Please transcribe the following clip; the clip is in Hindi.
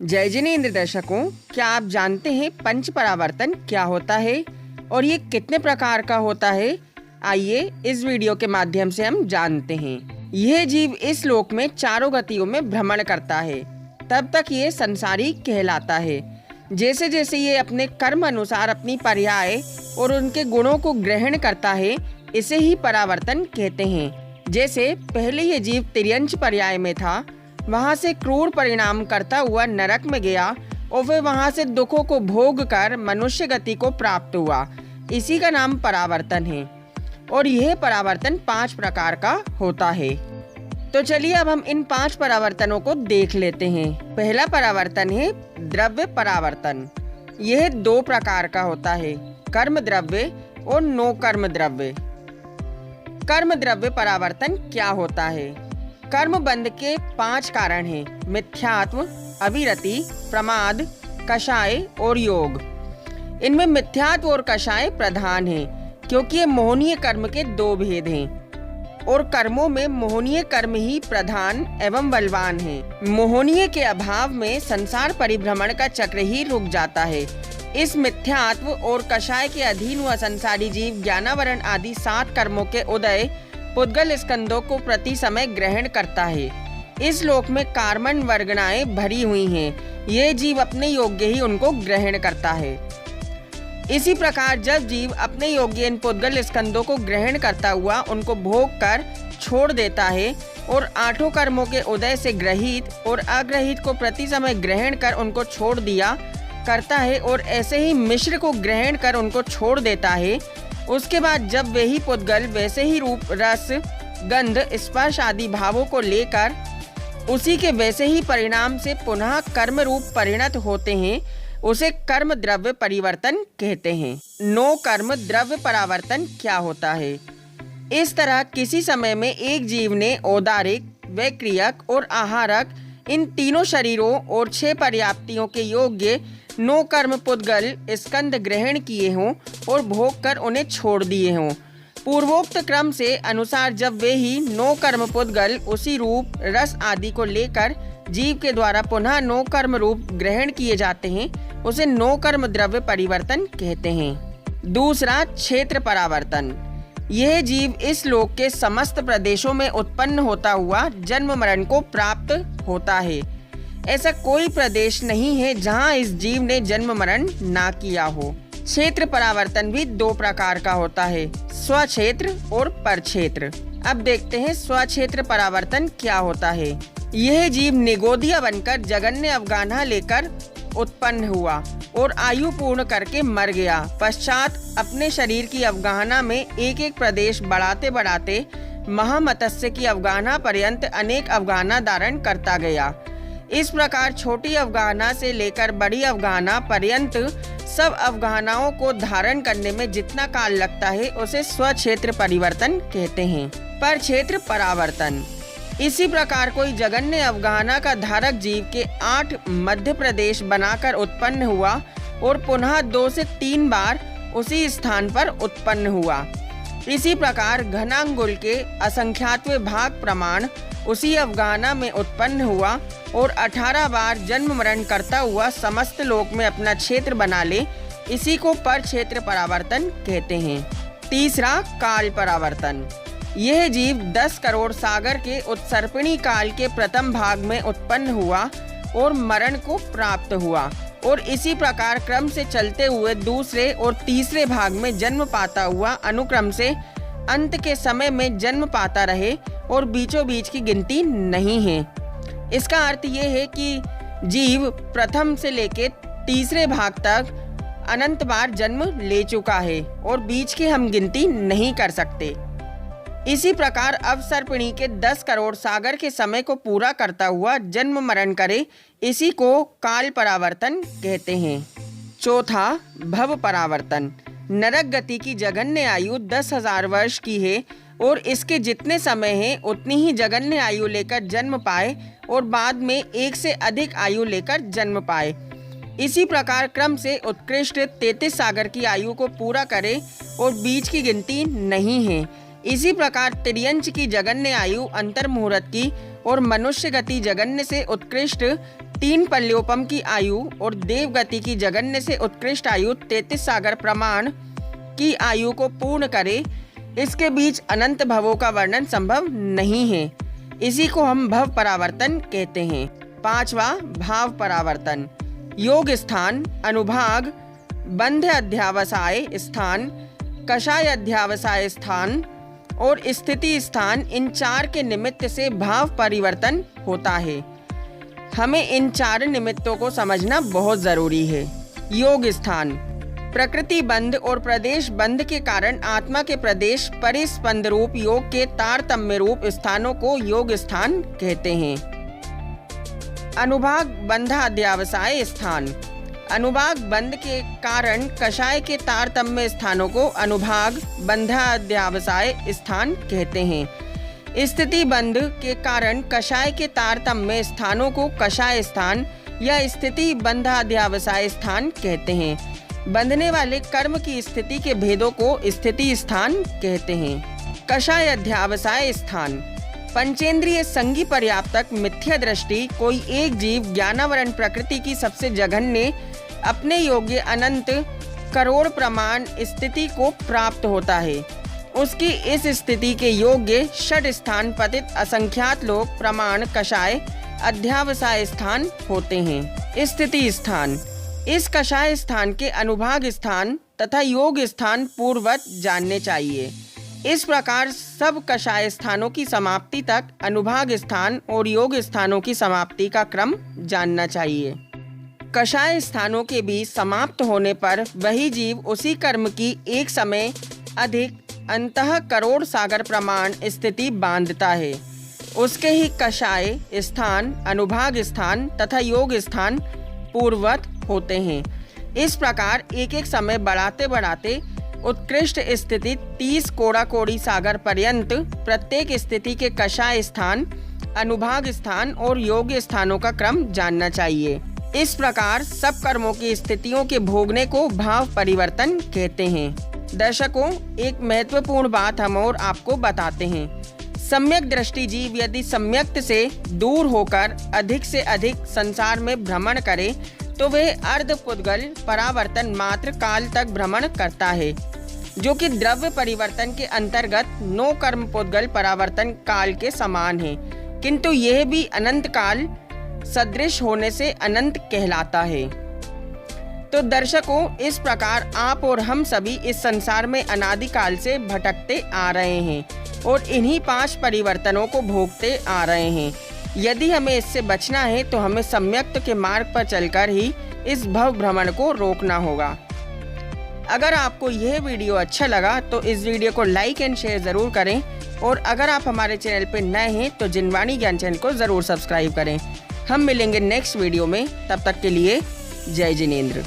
जय जिनेंद्र दर्शकों, क्या आप जानते हैं पंच परावर्तन क्या होता है और ये कितने प्रकार का होता है? आइए इस वीडियो के माध्यम से हम जानते हैं। यह जीव इस लोक में चारों गतियों में भ्रमण करता है, तब तक ये संसारी कहलाता है। जैसे जैसे ये अपने कर्म अनुसार अपनी पर्याय और उनके गुणों को ग्रहण करता है, इसे ही परावर्तन कहते हैं। जैसे पहले ये जीव तिर्यंच पर्याय में था, वहाँ से क्रूर परिणाम करता हुआ नरक में गया और फिर वहाँ से दुखों को भोग कर मनुष्य गति को प्राप्त हुआ। इसी का नाम परावर्तन है और यह परावर्तन 5 प्रकार का होता है। तो चलिए अब हम इन 5 परावर्तनों को देख लेते हैं। पहला परावर्तन है द्रव्य परावर्तन। यह 2 प्रकार का होता है, कर्म द्रव्य और नो कर्म द्रव्य। कर्म द्रव्य परावर्तन क्या होता है? कर्म बंध के 5 कारण हैं: मिथ्यात्व, अविरति, प्रमाद, कषाय और योग। इनमें मिथ्यात्व और कषाय प्रधान हैं, क्योंकि ये मोहनीय कर्म के 2 भेद हैं और कर्मों में मोहनीय कर्म ही प्रधान एवं बलवान हैं। मोहनीय के अभाव में संसार परिभ्रमण का चक्र ही रुक जाता है। इस मिथ्यात्व और कषाय के अधीन हुआ संसारी जीव ज्ञानावरण आदि 7 कर्मों के उदय पुद्गल स्कंदों को प्रति समय ग्रहण करता है। इस लोक में कार्मण वर्गणाएं भरी हुई हैं। ये जीव अपने योग्य ही उनको ग्रहण करता है। इसी प्रकार जब जीव अपने योग्य इन पुद्गल स्कंदों को ग्रहण करता हुआ उनको भोग कर छोड़ देता है और 8 कर्मों के उदय से ग्रहित और अग्रहित को प्रति समय ग्रहण कर उनको छोड़ दिया करता है और ऐसे ही मिश्र को ग्रहण कर उनको छोड़ देता है, उसके बाद जब वे ही पुद्गल वैसे ही रूप, रस, गंध, स्पर्श आदि भावों को लेकर उसी के वैसे ही परिणाम से पुनः कर्म रूप परिणत होते हैं, उसे कर्म द्रव्य परिवर्तन कहते हैं। नो कर्म द्रव्य परावर्तन क्या होता है? इस तरह किसी समय में एक जीव ने औदारिक, वैक्रियक और आहारक इन तीनों शरीरों और 6 पर्याप्तियों के योग्य 9 कर्म पुद्गल स्कंद ग्रहण किए हों और भोग कर उन्हें छोड़ दिए हों। पूर्वोक्त क्रम से अनुसार जब वे ही 9 कर्म पुद्गल उसी रूप, रस आदि को लेकर जीव के द्वारा पुनः 9 कर्म रूप ग्रहण किए जाते हैं, उसे 9 कर्म द्रव्य परिवर्तन कहते हैं। दूसरा, क्षेत्र परावर्तन। यह जीव इस लोक के समस्त प्रदेशों में उत्पन्न होता हुआ जन्म मरण को प्राप्त होता है। ऐसा कोई प्रदेश नहीं है जहां इस जीव ने जन्म मरण ना किया हो। क्षेत्र परावर्तन भी 2 प्रकार का होता है, स्वक्षेत्र और परक्षेत्र। अब देखते हैं स्वक्षेत्र परावर्तन क्या होता है। यह जीव निगोदिया बनकर जगन्य अवगाहना लेकर उत्पन्न हुआ और आयु पूर्ण करके मर गया। पश्चात अपने शरीर की अवगाहना में एक एक प्रदेश बढ़ाते बढ़ाते महामत्स्य की अवगाहना पर्यंत अनेक अवगाहना धारण करता गया। इस प्रकार छोटी अवगाहना से लेकर बड़ी अवगाहना पर्यंत सब अवगाहनाओं को धारण करने में जितना काल लगता है, उसे स्वक्षेत्र परिवर्तन कहते हैं। परक्षेत्र परावर्तन। इसी प्रकार कोई जगन्य अवगाहना का धारक जीव के 8 मध्य प्रदेश बनाकर उत्पन्न हुआ और पुनः 2 से 3 बार उसी स्थान पर उत्पन्न हुआ। इसी प्रकार घनांगुल के असंख्यात्व भाग प्रमाण उसी अवगाहना में उत्पन्न हुआ और 18 बार जन्म मरण करता हुआ समस्त लोक में अपना क्षेत्र बना ले, इसी को परक्षेत्र परावर्तन कहते हैं। तीसरा, काल परावर्तन। यह जीव 10 करोड़ सागर के उत्सर्पिणी काल के प्रथम भाग में उत्पन्न हुआ और मरण को प्राप्त हुआ और इसी प्रकार क्रम से चलते हुए दूसरे और तीसरे भाग में जन्म पाता हुआ अनुक्रम से अंत के समय में जन्म पाता रहे और बीचों बीच की गिनती नहीं है। इसका अर्थ यह है कि जीव प्रथम से लेकर तीसरे भाग तक अनंत बार जन्म ले चुका है और बीच की हम गिनती नहीं कर सकते। इसी प्रकार अवसर्पिणी के 10 करोड़ सागर के समय को पूरा करता हुआ जन्म मरण करे, इसी को काल परावर्तन कहते हैं। चौथा, भव परावर्तन। नरक गति की जघन्य आयु 10,000 वर्ष की है और इसके जितने समय है उतनी ही जघन्य आयु लेकर जन्म पाए और बाद में 1 से अधिक आयु लेकर जन्म पाए। इसी प्रकार क्रम से उत्कृष्ट 33 सागर की आयु को पूरा करे और बीच की गिनती नहीं है। इसी प्रकार तिर्यंच की जगन्य आयु अंतर मुहूर्त की और मनुष्य गति जगन्य से उत्कृष्ट 3 पल्योपम की आयु और देवगति की जगन्य से उत्कृष्ट आयु 33 सागर प्रमाण की आयु को पूर्ण करे, इसके बीच अनंत भवों का वर्णन संभव नहीं है। इसी को हम भव परावर्तन कहते हैं। 5वां भाव परावर्तन। योग स्थान, अनुभाग, बंध्य अध्यावसाय स्थान, कषाय अध्यावसाय स्थान और स्थिति स्थान, इन 4 के निमित्त से भाव परिवर्तन होता है। हमें इन 4 निमित्तों को समझना बहुत जरूरी है। योग स्थान। प्रकृति बंध और प्रदेश बंध के कारण आत्मा के प्रदेश परिस्पंद रूप योग के तारतम्य रूप स्थानों को योग स्थान कहते हैं। अनुभाग बंधाध्यावसाय स्थान। अनुभाग बंध के कारण कषाय के तारतम्य स्थानों को अनुभाग बंधाध्यावसाय स्थान कहते हैं। स्थिति बंध के कारण कषाय के तारतम्य स्थानों को कषाय स्थान या स्थिति बंधाध्यावसाय स्थान कहते हैं। बंधने वाले कर्म की स्थिति के भेदों को स्थिति स्थान कहते हैं। कषाय अध्यावसाय स्थान। पंचेंद्रिय संगी पर्याप्तक मिथ्या दृष्टि कोई एक जीव ज्ञानावरण प्रकृति की सबसे जघन्य अपने योग्य अनंत करोड़ प्रमाण स्थिति को प्राप्त होता है। उसकी इस स्थिति के योग्य षड स्थान पतित असंख्यात लोक प्रमाण कषाय अध्यावसाय स्थान होते हैं। स्थिति स्थान। इस कषाय स्थान के अनुभाग स्थान तथा योग स्थान पूर्ववत जानने चाहिए। इस प्रकार सब कषाय स्थानों की समाप्ति तक अनुभाग स्थान और योग स्थानों की समाप्ति का क्रम जानना चाहिए। कषाय स्थानों के बीच समाप्त होने पर वही जीव उसी कर्म की एक समय अधिक अंतः करोड़ सागर प्रमाण स्थिति बांधता है। उसके ही कषाय स्थान, अनुभाग स्थान तथा योग स्थान पूर्ववत होते हैं। इस प्रकार एक एक समय बढ़ाते बढ़ाते उत्कृष्ट स्थिति 30 कोड़ा कोड़ी सागर पर्यंत प्रत्येक स्थिति के कषाय स्थान, अनुभाग स्थान और योग स्थानों का क्रम जानना चाहिए। इस प्रकार सब कर्मों की स्थितियों के भोगने को भाव परिवर्तन कहते हैं। दर्शकों, एक महत्वपूर्ण बात हम और आपको बताते हैं। सम्यक दृष्टि जीव यदि सम्यक्त से दूर होकर अधिक से अधिक संसार में भ्रमण करे तो वह अर्धपुद्गल परावर्तन मात्र काल तक भ्रमण करता है, जो कि द्रव्य परिवर्तन के अंतर्गत 9 कर्म पुद्गल परावर्तन काल के समान है, किंतु यह भी अनंत काल सदृश होने से अनंत कहलाता है। तो दर्शकों, इस प्रकार आप और हम सभी इस संसार में अनादिकाल से भटकते आ रहे हैं और इन्हीं 5 परिवर्तनों को भोगते आ रहे हैं। यदि हमें इससे बचना है तो हमें सम्यक्त के मार्ग पर चलकर ही इस भव भ्रमण को रोकना होगा। अगर आपको यह वीडियो अच्छा लगा तो इस वीडियो को लाइक एंड शेयर ज़रूर करें और अगर आप हमारे चैनल पर नए हैं तो जिनवाणी ज्ञान चैनल को ज़रूर सब्सक्राइब करें। हम मिलेंगे नेक्स्ट वीडियो में, तब तक के लिए जय जिनेंद्र।